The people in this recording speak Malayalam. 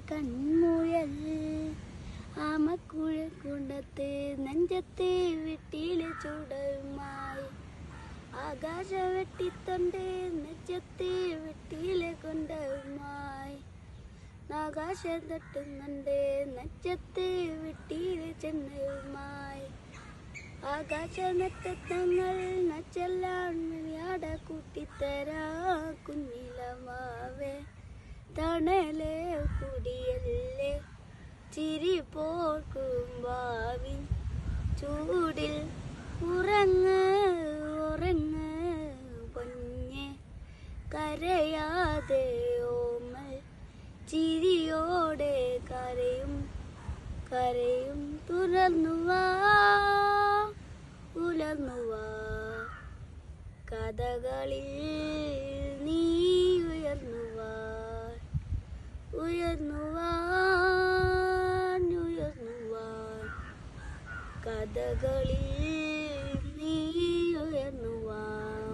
കൺമുഴൽ ആമക്കുഴക്കുണ്ടത്ത് നെഞ്ചത്തെ വീട്ടിലെ ചുടലുമായി ആകാശ വെട്ടിത്തൊണ്ട് നെഞ്ചത്തെ വീട്ടിലെ കൊണ്ടവുമായി ആകാശം തട്ടുന്നുണ്ട് നെഞ്ചത്തെ വീട്ടിലെ ചെന്നവുമായി ആകാശ നക്ഷത്രങ്ങൾ നച്ചെല്ലാം വിളയാട കൂട്ടിത്തരാ കുഞ്ഞിലമാവേ തണലെ കുടിയല്ലേ ചിരി പോർക്കും ഭാവി ചൂടിൽ ഉറങ്ങ് ഉറങ്ങ് പൊഞ്ഞെ കരയാതെ ഓമൽ ചിരിയോടെ കരയും കരയും തുറന്നുവാ ഉലർന്നുവാ കഥകളിൽ നീ ഉയർന്നുവാൻ ഉയർന്നുവാൻ കഥകളിൽ നീ ഉയർന്നുവാൻ